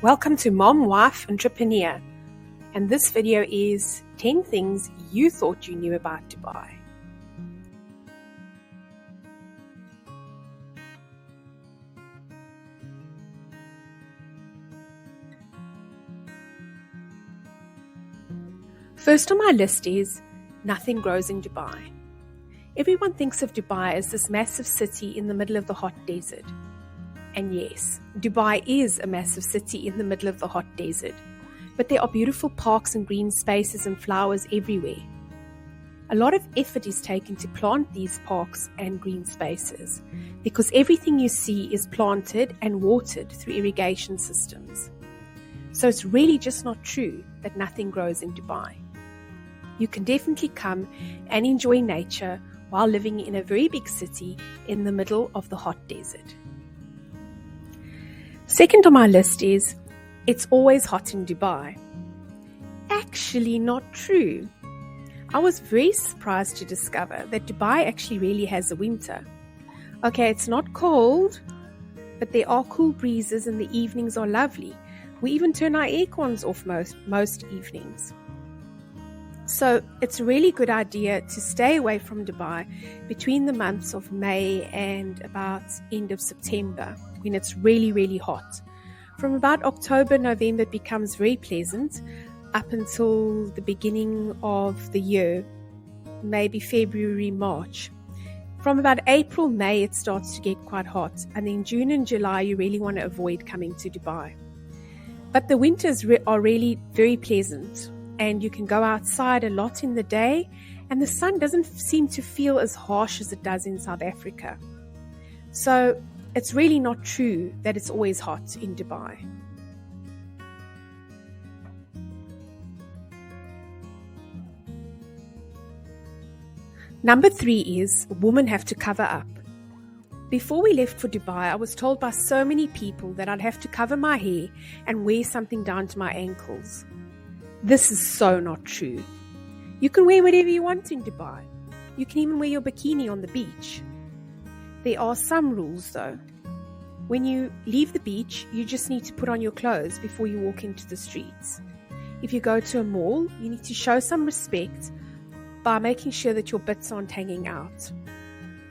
Welcome to Mom, Wife, Entrepreneur, and this video is 10 things you thought you knew about Dubai. First on my list is nothing grows in Dubai. Everyone thinks of Dubai as this massive city in the middle of the hot desert. And yes, Dubai is a massive city in the middle of the hot desert, but there are beautiful parks and green spaces and flowers everywhere. A lot of effort is taken to plant these parks and green spaces because everything you see is planted and watered through irrigation systems. So it's really just not true that nothing grows in Dubai. You can definitely come and enjoy nature while living in a very big city in the middle of the hot desert. Second on my list is, it's always hot in Dubai. Actually not true. I was very surprised to discover that Dubai actually really has a winter. Okay, it's not cold, but there are cool breezes and the evenings are lovely. We even turn our air cons off most evenings. So it's a really good idea to stay away from Dubai between the months of May and about end of September, when it's really, really hot. From about October, November, it becomes very pleasant up until the beginning of the year, maybe February, March. From about April, May, it starts to get quite hot. And then June and July, you really want to avoid coming to Dubai. But the winters are really very pleasant. And you can go outside a lot in the day, and the sun doesn't seem to feel as harsh as it does in South Africa. So it's really not true that it's always hot in Dubai. Number 3 is women have to cover up. Before we left for Dubai, I was told by so many people that I'd have to cover my hair and wear something down to my ankles. This is so not true. You can wear whatever you want in Dubai. You can even wear your bikini on the beach. There are some rules though. When you leave the beach, you just need to put on your clothes before you walk into the streets. If you go to a mall, you need to show some respect by making sure that your bits aren't hanging out.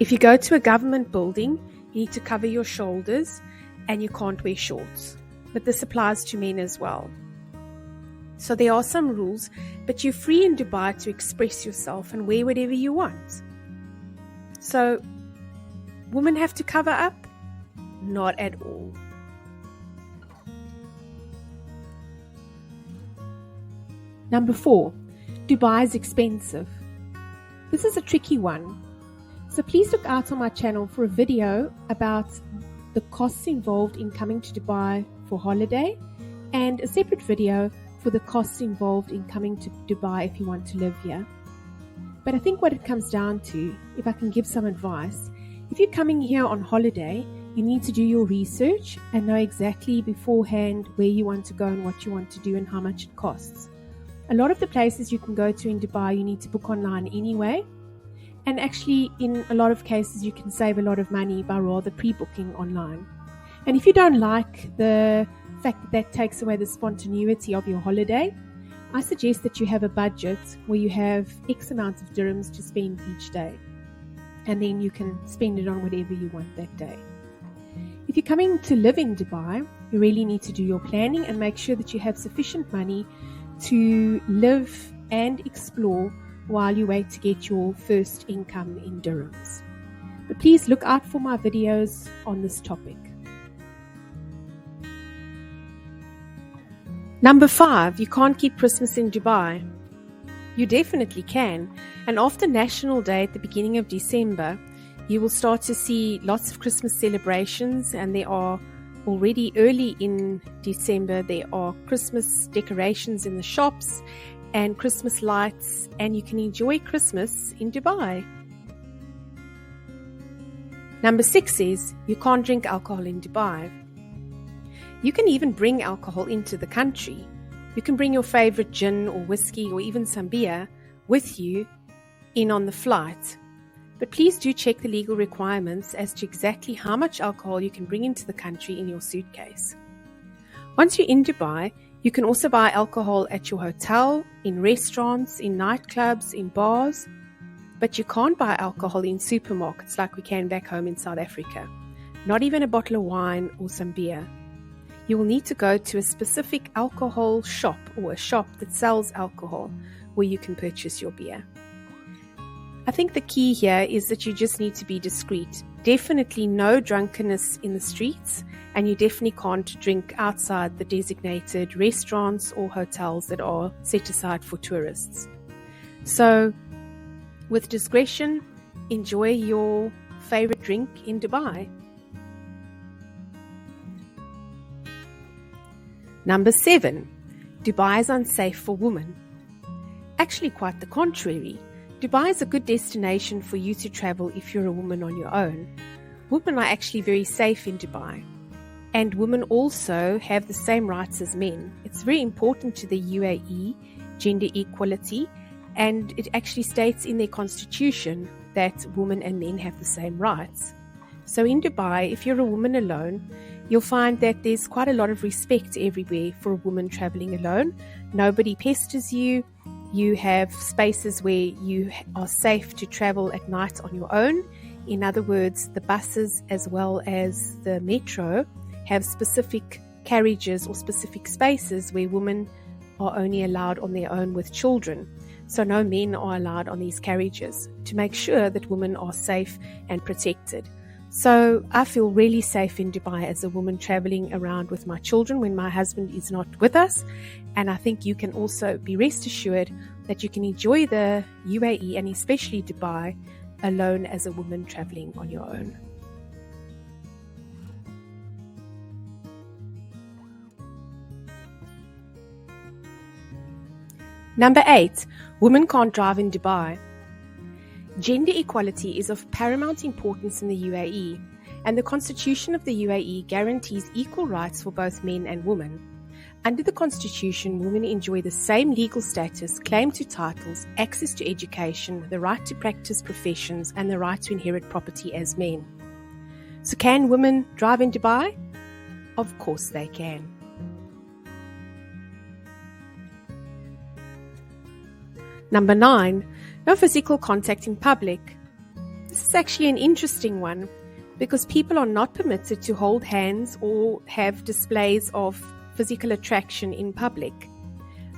If you go to a government building, you need to cover your shoulders and you can't wear shorts. But this applies to men as well. So there are some rules, but you're free in Dubai to express yourself and wear whatever you want. So, women have to cover up? Not at all. Number 4, Dubai is expensive. This is a tricky one. So please look out on my channel for a video about the costs involved in coming to Dubai for holiday, and a separate video for the costs involved in coming to Dubai if you want to live here. But I think what it comes down to, if I can give some advice, if you're coming here on holiday, you need to do your research and know exactly beforehand where you want to go and what you want to do and how much it costs. A lot of the places you can go to in Dubai, you need to book online anyway. And actually, in a lot of cases, you can save a lot of money by rather pre-booking online. And if you don't like the fact that that takes away the spontaneity of your holiday, I suggest that you have a budget where you have X amount of dirhams to spend each day, and then you can spend it on whatever you want that day. If you're coming to live in Dubai, you really need to do your planning and make sure that you have sufficient money to live and explore while you wait to get your first income in dirhams. But please look out for my videos on this topic. Number 5, you can't keep Christmas in Dubai. You definitely can. And after National Day at the beginning of December, you will start to see lots of Christmas celebrations, and there are already early in December, there are Christmas decorations in the shops and Christmas lights, and you can enjoy Christmas in Dubai. Number 6 is, you can't drink alcohol in Dubai. You can even bring alcohol into the country. You can bring your favorite gin or whiskey or even some beer with you in on the flight. But please do check the legal requirements as to exactly how much alcohol you can bring into the country in your suitcase. Once you're in Dubai, you can also buy alcohol at your hotel, in restaurants, in nightclubs, in bars, but you can't buy alcohol in supermarkets like we can back home in South Africa. Not even a bottle of wine or some beer. You will need to go to a specific alcohol shop or a shop that sells alcohol where you can purchase your beer. I think the key here is that you just need to be discreet. Definitely no drunkenness in the streets, and you definitely can't drink outside the designated restaurants or hotels that are set aside for tourists. So, with discretion, enjoy your favorite drink in Dubai. Number 7, Dubai is unsafe for women. Actually, quite the contrary. Dubai is a good destination for you to travel if you're a woman on your own. Women are actually very safe in Dubai. And women also have the same rights as men. It's very important to the UAE, gender equality, and it actually states in their constitution that women and men have the same rights. So in Dubai, if you're a woman alone, you'll find that there's quite a lot of respect everywhere for a woman traveling alone. Nobody pesters you. You have spaces where you are safe to travel at night on your own. In other words, the buses as well as the metro have specific carriages or specific spaces where women are only allowed on their own with children. So no men are allowed on these carriages to make sure that women are safe and protected. So I feel really safe in Dubai as a woman traveling around with my children when my husband is not with us. And I think you can also be rest assured that you can enjoy the UAE and especially Dubai alone as a woman traveling on your own. Number 8, women can't drive in Dubai. Gender equality is of paramount importance in the UAE, and the Constitution of the UAE guarantees equal rights for both men and women. Under the Constitution, women enjoy the same legal status, claim to titles, access to education, the right to practice professions, and the right to inherit property as men. So can women drive in Dubai? Of course they can. Number 9, no physical contact in public. This is actually an interesting one because people are not permitted to hold hands or have displays of physical attraction in public.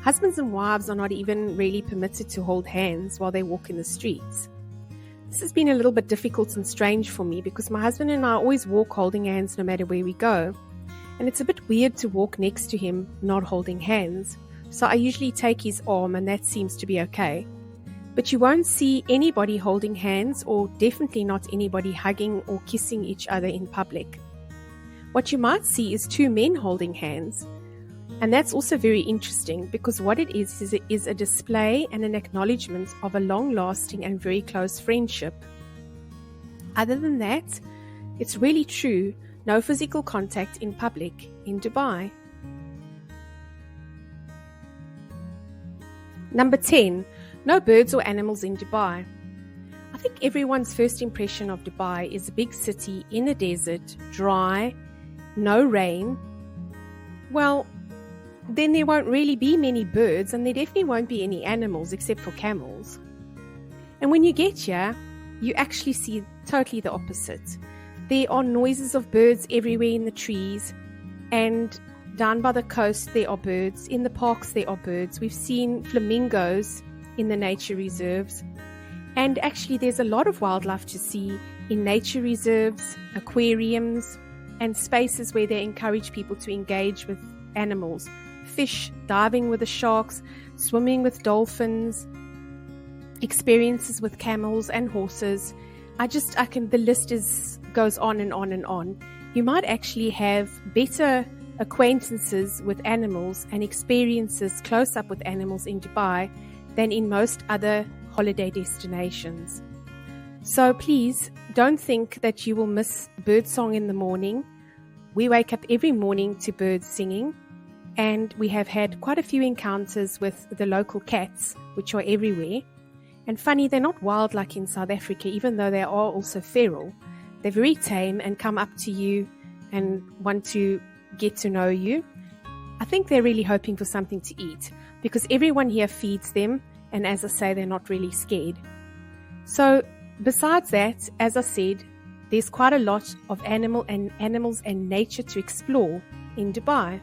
Husbands and wives are not even really permitted to hold hands while they walk in the streets. This has been a little bit difficult and strange for me because my husband and I always walk holding hands no matter where we go. And it's a bit weird to walk next to him not holding hands. So I usually take his arm and that seems to be okay. But you won't see anybody holding hands or definitely not anybody hugging or kissing each other in public. What you might see is 2 men holding hands. And that's also very interesting because what it is a display and an acknowledgement of a long-lasting and very close friendship. Other than that, it's really true, no physical contact in public in Dubai. Number 10, no birds or animals in Dubai. I think everyone's first impression of Dubai is a big city in a desert, dry, no rain. Well, then there won't really be many birds and there definitely won't be any animals except for camels. And when you get here, you actually see totally the opposite. There are noises of birds everywhere in the trees, and down by the coast there are birds. In the parks there are birds. We've seen flamingos in the nature reserves. And actually there's a lot of wildlife to see in nature reserves, aquariums, and spaces where they encourage people to engage with animals. Fish, diving with the sharks, swimming with dolphins, experiences with camels and horses. The list goes on and on and on. You might actually have better acquaintances with animals and experiences close up with animals in Dubai than in most other holiday destinations. So please don't think that you will miss birdsong in the morning. We wake up every morning to birds singing, and we have had quite a few encounters with the local cats, which are everywhere. And funny, they're not wild like in South Africa, even though they are also feral. They're very tame and come up to you and want to get to know you. I think they're really hoping for something to eat because everyone here feeds them, and as I say, they're not really scared. So besides that, as I said, there's quite a lot of animals and nature to explore in Dubai.